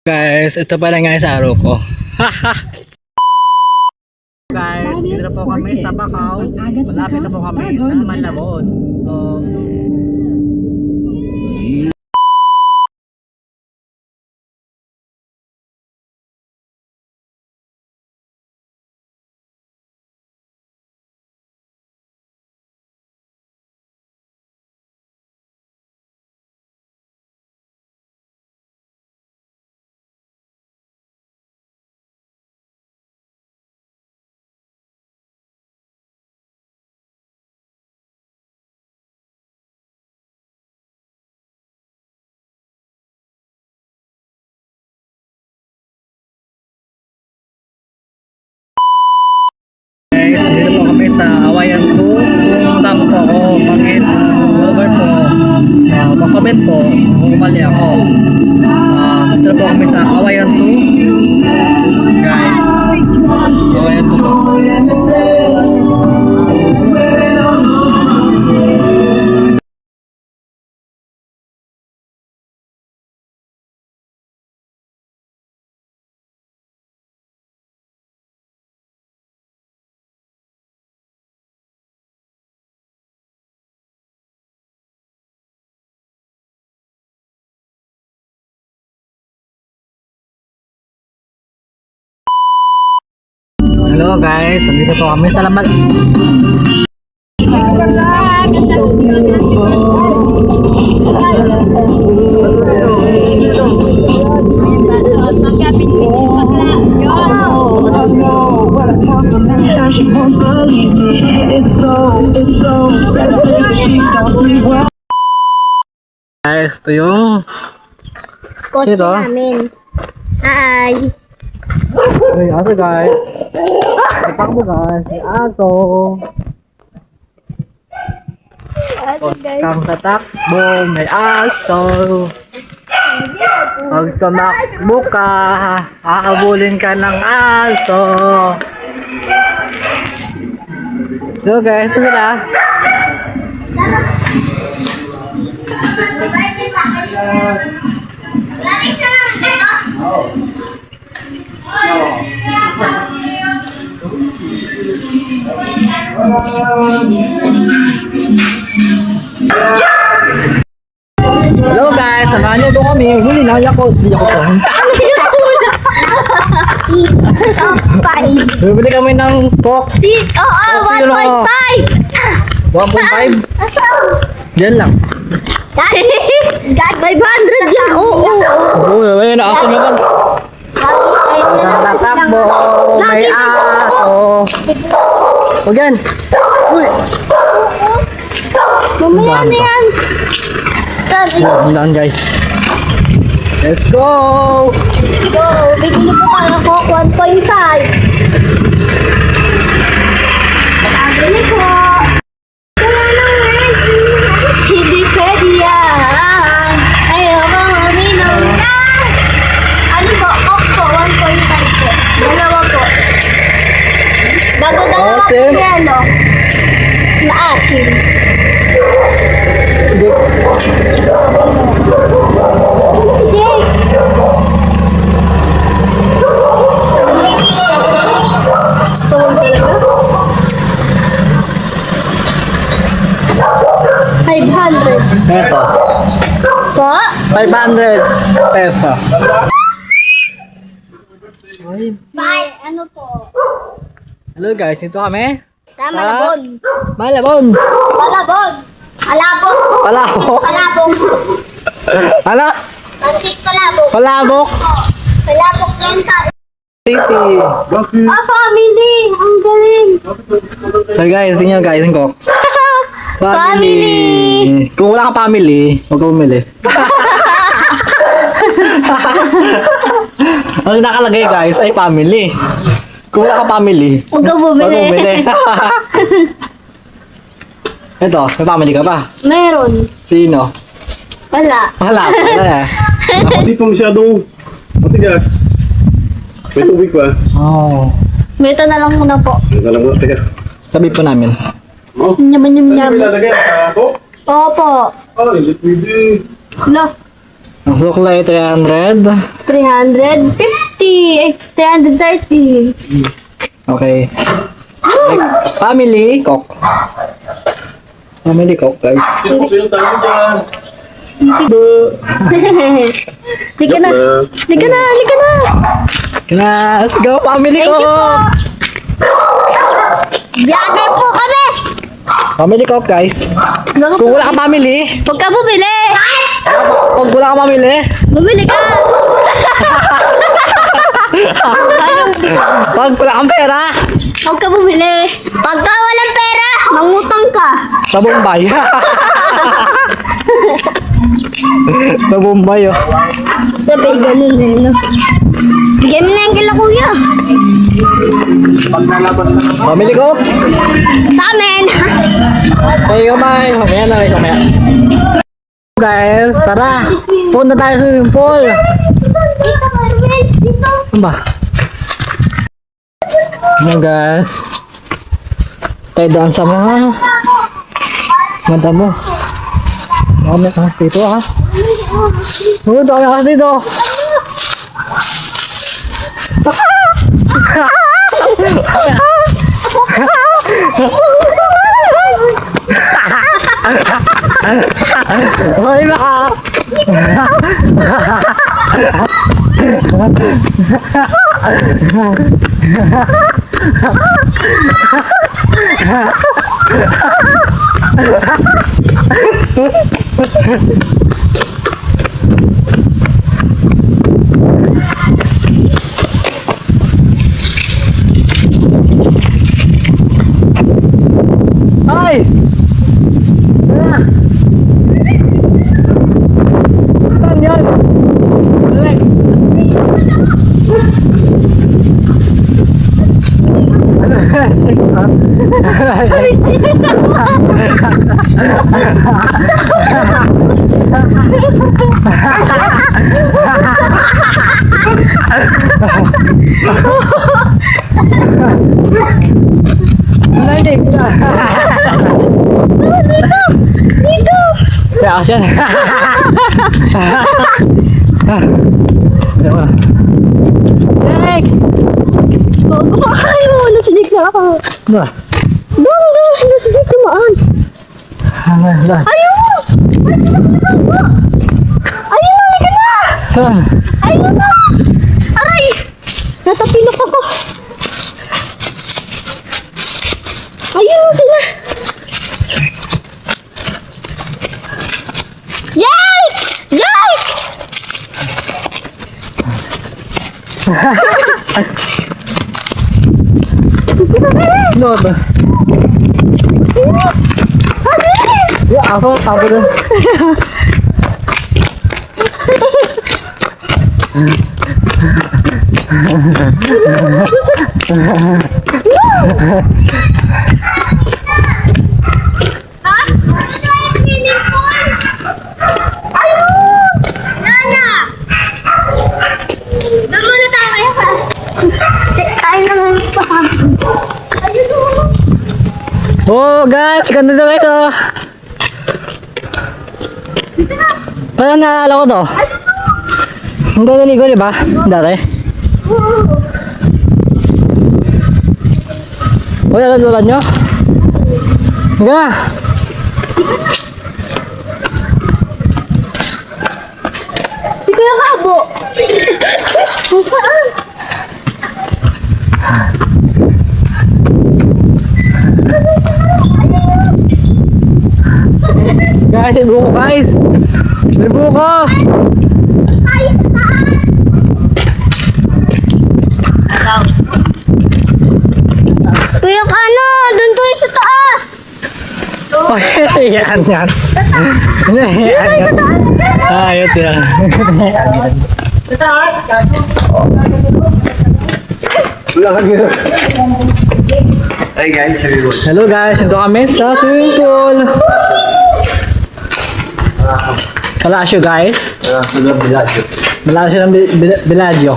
Guys, ito pala nga sa araw ko. Guys, dito na po kami sa Bacau. Malapit na po kami sa Malabon. Guys, dito po kami sa Awayan 2. Kung tama po ako, bakit over po, mag-comment po kung mali ako. Dito po kami sa Awayan 2. Guys, Awayan 2 po. Hello guys, nandito po kami sa Lamal. Guys, ito yung kotse namin. Hi! may aso guys. Itakbo guys, may aso. Kang tatakbo, may aso. Pag tumakbo ka, hahabulin ka ng aso. So guys, ito sila. Hello guys, samahan niyo po kami. Huli na ako. Hindi ako pa. Bibili kami ng Coke. Oo, 1.5! 1.5? Yan lang. God, 500 yan! Oo! Oo, ayun na ako naman. Tatakbo, may aso. Huwag yan. Uy. Mamaya na yan! Doon guys. Let's go! Go! Bibili po tayo ng Coke 1.5. Bibili po! Wala naman! Hindi pwede yan! Ayoko uminom na! Ano po? Coke po, 1.5 po. Dalawa po. Bago dalawa po yelo. Maasin. Jake! Sawag talaga? 500. Pesos. Po? 500 pesos. Ano po? Hello guys, ito kami. Sa Malabon. Malabon. Malabon. Palabok. Palabok. Palabok. Ano? Pansip palabok. Palabok. Palabok yan ka. City. Family. Ang galing. So guys, inyo guys, yung Coke. Family. Kung wala ka family, huwag ka bumili. Ang nakalagay guys ay family. Kung wala ka family, Huwag ka huwag ka bumili. bumili. Ito, may family ka ba? Meron. Sino? Wala. Wala pa eh. Ako di pa masyadong matigas. May tubig pa. Oh. Meta na lang muna po. Alam mo, teka. Sabi po namin. Oh, Yaman yung ano yaman. may lalagay sa ako? Opo. Oh, hindi pwede. Love. Ang suklay 300. 350. Eh, 330. Okay. Family Coke. Family Coke, guys. Pinong tayo dyan. Lika na. Lika na. Lika na. Kina, let's go, Family Thank you po. Coke! Vlogger po kami. Family Coke, guys. Kung wala kang family, Huwag ka bumili. pag wala kang family, Bumili ka. pag wala kang pera, Huwag ka bumili. Pagka walang pera, mangutang ka. sa Bombay. Sa Bombay, oh. Sabi, ganun eh, no? Bigyan mo na yung kila kuya. Family Coke? Sa amin. Hey, kamay. Mamaya na, mamaya. Guys, tara. Punta tayo sa swimming pool. Dito, Marvel. Dito. Ano ba? Ano, guys? Tayo daan sa mga mata mo. Dami ka dito, ha? Oo, dami ka dito. Hoy, baka! Ay! Saan yan? Alex! Alex! Dito. Ya, kasihan. Alex! Huwag ko makayo. Nasa Jake na ako. Ba? Bang, nasa Jake namaan. Saan? Ayun! Ayun na, halika na! Saan? Ayun na! Aray! Natapilok ako. Ayun na sila. Jake! Jake! Ano ba? Ya, ako, tabo na. Ha? Ano tayo pinipon? Ayun! Nana! Doon muna tayo. Ayun naman pa. Ayun naman. Oh, guys, ganda na guys, oh. Parang naalala ko to. Ang naligo, di ba? Dati. Uy, alam nyo? Higa na. Si Kuya Kabo. Saan? Guys, may buko, guys. May buko. Ay, Kuya ano? Doon tayo sa taas. Oh, yan, yan. Yan, yan. Ah, yun, yan. Hey guys, everyone. Hello guys, ito kami sa swimming pool. Palasyo guys. Palasyo ng Bellagio.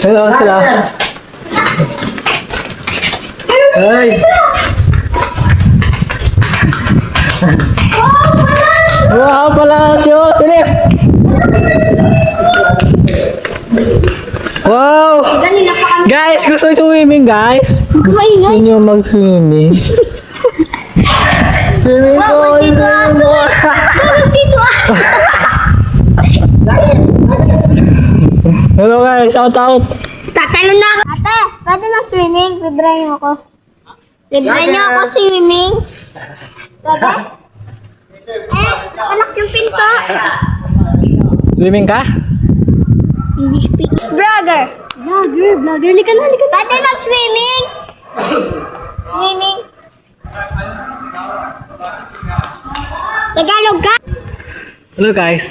Hello sila. Hey. Wow, Palacio! Tinis! Wow! Ganina pa kami. Guys, gusto nyo swimming, guys? Gusto nyo mag-swimming? Swimming Wow, pool! dito aso. Dito aso. Hello guys, shout out! Tatalon na ako. Ate, pwede mag-swimming? Libre niyo ako. Libre niyo ako swimming? Pwede? Anak yung pinto. Swimming ka? English speaks. Vlogger. Vlogger. Lika na. Pwede mag-swimming? Swimming. Tagalog ka? Hello guys!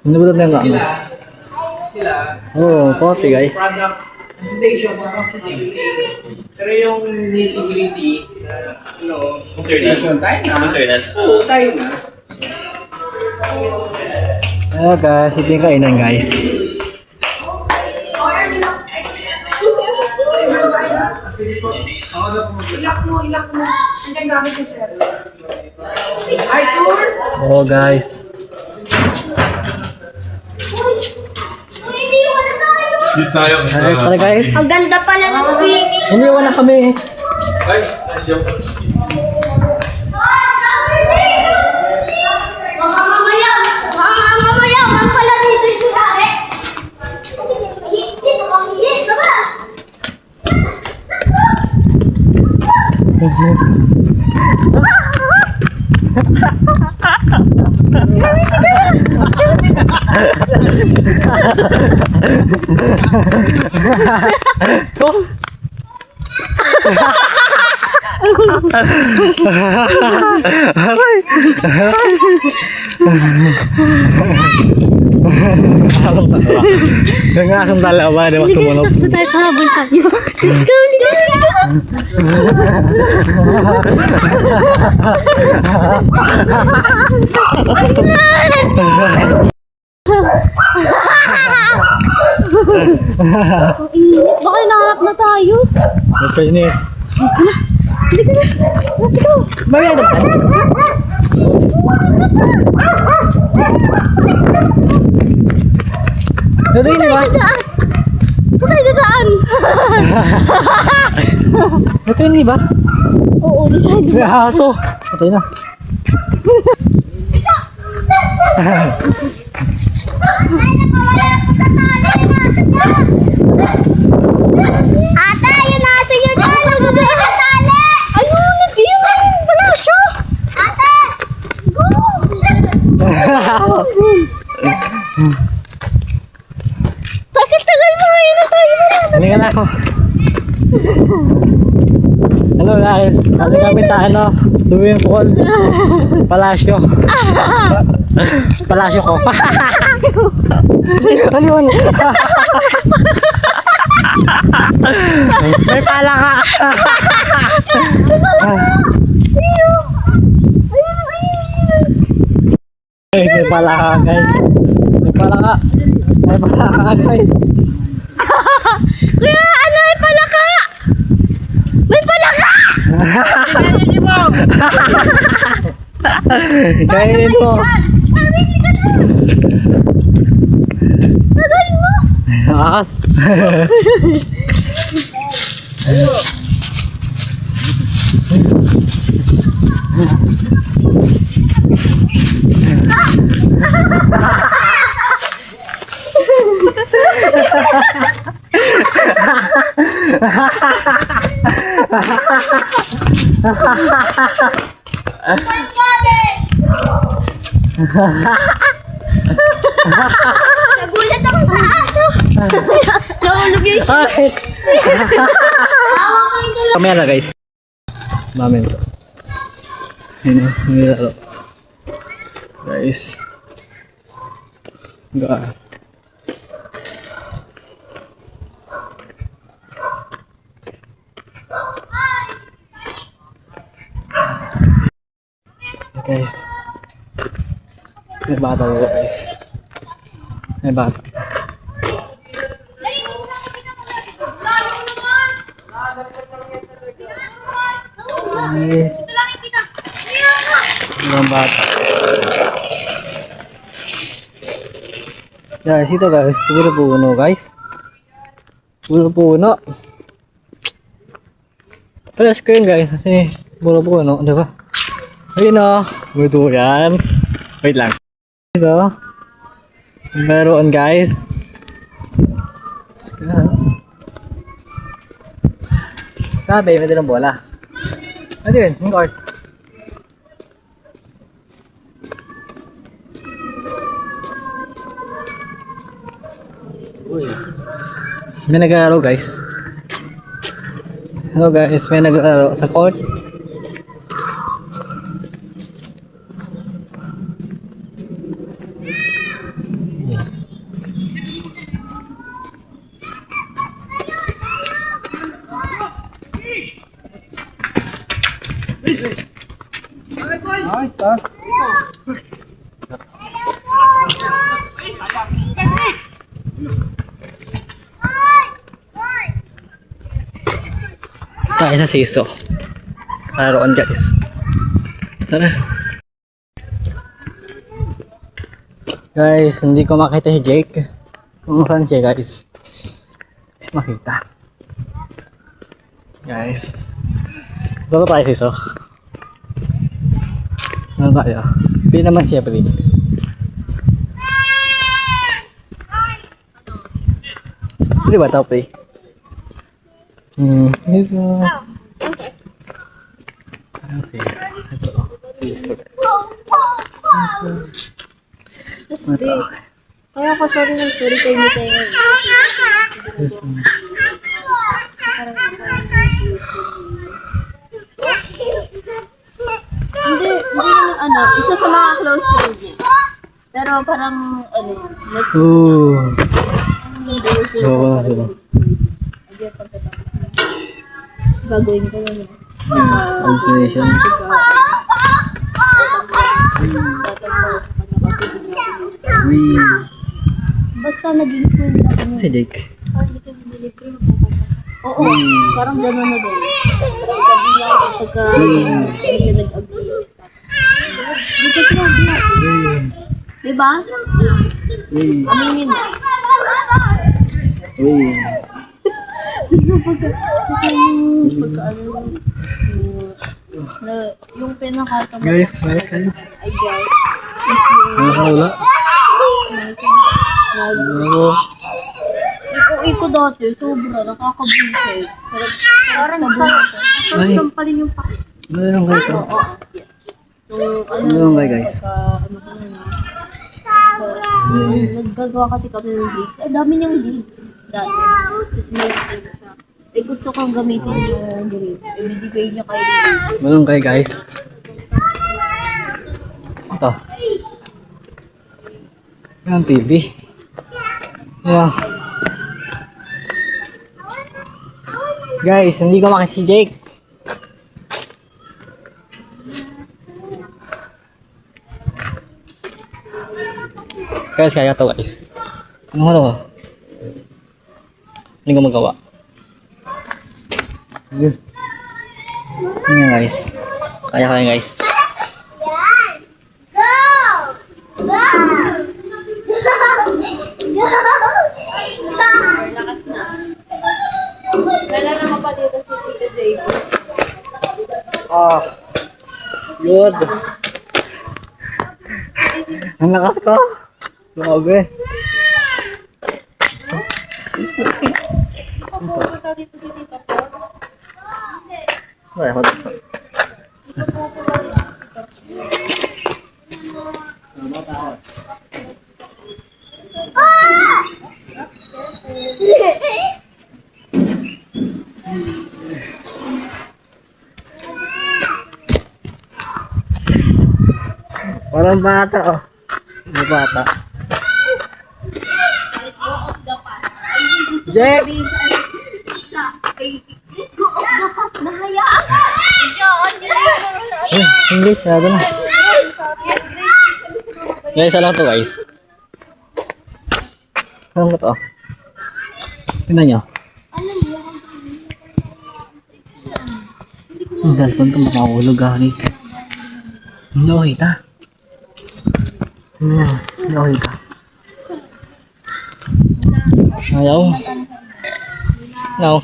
Ano ba ito na Sila, Oo, coffee guys. product presentation, pero yung nitty-gritty, presentation tayo na, oo, tayo na. Hello guys, ito yung kainan guys. Ilak mo. Andiyan gamit ni sir. Hi, tour! Oo guys. Hindi mo na tayo. Dito tayo. Ay, tara guys. Ang ganda pala ng swimming. Umiwan na kami. Ay, nandiyan pa. Mga mamayaman pala dito yung gari. Dito kang hilis, baba. Yung asong dalawa, di ba sumunod? Tayo pahabol tayo. Let's go, let's go. Init, baka nahanap na tayo. Nakinis. Let's go. Bagay ito. Ito yun ba? Dadaan. Saan tayo dadaan? Ito yun ba? Oo, di tayo. May aso. Patay na. Ate, yun aso yun. Nagbabae sa tali. Ayun, hindi yun. Pala siya. Ate, go. Tagal-tagal mo. Ayun na tayo. Halika na ako. Hello guys. Kami kami sa ano, swimming pool. Palasyo. Palasyo ko. Aliwan. May pala ka. May pala ka guys. May pala ka. May pala ka guys. Kuya, ano? May palaka. May palaka. Kainin mo. Tagal mo. Akas. Nagulat ako sa aso. Nahulog yun. Bakit? Awa ko yung dalawa. Mamaya na guys. Mamaya na. Ayun o, nilaro. Guys. Ga. Guys. May bata ko guys. May bata. Yes. Ibang bata. Guys, ito guys, puro puno guys. Puro puno. Pares ko yun guys, kasi puro puno, di ba? Ayun o, may durian. Wait lang. Ito, meron guys. Sabi, may dalang bola. Ano yun? Yung court. Uy. May nag-aaral guys. Hello guys, may nag-aaral sa court. Tayo sa siso. Taroon guys. Tara. Guys, hindi ko makita si Jake. Kung saan siya guys. Guys, makita. Guys. Dito tayo siso. Ano tayo? Hindi naman siya pwede. Hindi ba tao play? Dito. Ano siso? Ito. Siso. Kaya ko sorry ng sorry kayo ni tayo. Siso. Hindi naman ano, isa sa mga close friend niya. Pero parang ano, mas Oo, diba? gagawin ko yun. Confirmation. Uy. Basta naging school na kami. Si Jake. Oo, parang gano'n na din. Sabi niya pagka hindi siya nag-agree. Dito sila, diba? Uy. Aminin mo. Uy. So pagka ano, na, yung pinakatama Guys, balik guys. ay guys, Nakakawala. Ako. iko dati, sobra, nakakabunsay. Sarap sa buhay. Ay. Sampalin yung pa. Meron kayo to. Oo, yes. So, ano, Meron kayo guys. ano ko na. Naggagawa kasi kami ng beads. Ang dami niyang beads dati. Tapos may skin siya. Eh gusto kong gamitin yung green. Ibibigay niya kay Rin. Meron kayo guys. Ito. Yan TV. Yeah. Guys, hindi ko makita si Jake. Guys, kaya to guys. Ano ko? Hindi ko magawa. Yun. Yun yan guys. Kaya guys. Ah. Good. Ang lakas ko. Grabe. Ay, ako dito. Parang bata oh. May bata. Jack! Nahayaan! Hindi, sabi na. Guys, alam to guys. Alam ko to. Tingnan nyo. Ang cellphone to makahulog harik. Hindi ko kita. Hindi ko kita. Ayaw. No.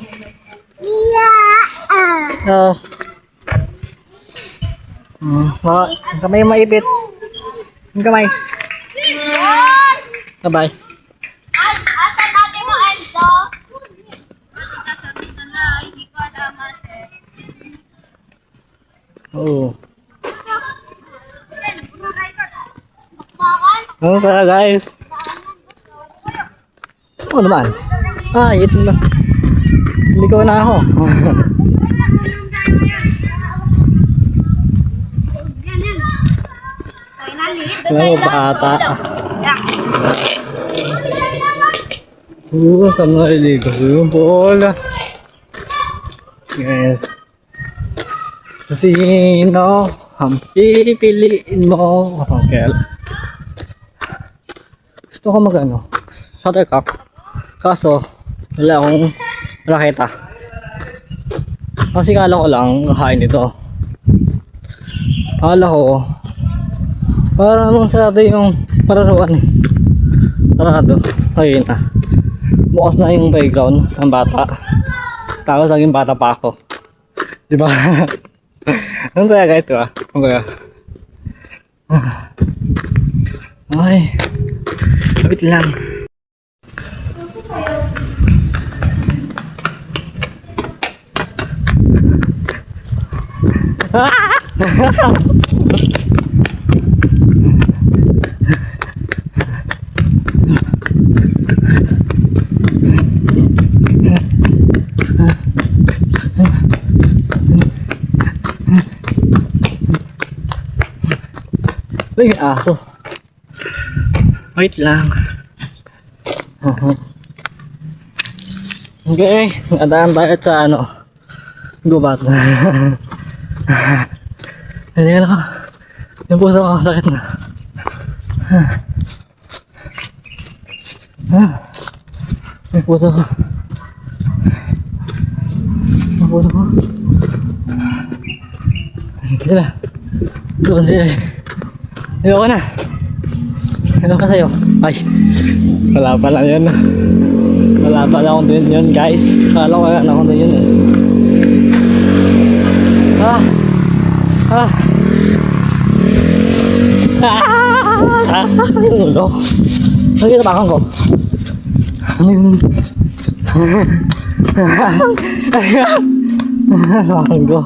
No. Ang kamay maipit. Ang kamay. Bye-bye. Asan ate mo, Enzo? Hindi ko alam ate. Oo. Bakal? Ano kaya guys? Oo naman. Ito na. Hindi ko na ako. Ano bata? Saan na iligo? Yung bola. Yes. Sino ang pipiliin mo? Okay. Gusto ko mag-ano? Shuttlecock. Kaso, wala akong raketa. Kasi kala ko lang kahain ito. Kala ko para mong sarado yung pararuan eh. Sarado. Ayun na. Bukas na yung playground ng bata. Tapos naging bata pa ako. Diba? Ano kaya guys, diba? Ano kaya? Ay. Wait lang. Uy, may aso. Wait lang. Okay, nadaan tayo sa ano, gubat. Hindi na ako. Yung puso ko sakit na. Yung puso ko. Yung puso ko. Sila. Doon sila. Ayoko na. Ano ka sa'yo? Ay, wala pa lang yun. Wala pa lang akong din yun guys. Kala ko wala na akong din yun eh. Yung ulo. Ano yung tapakan ko? Ano yung... tapakan ko?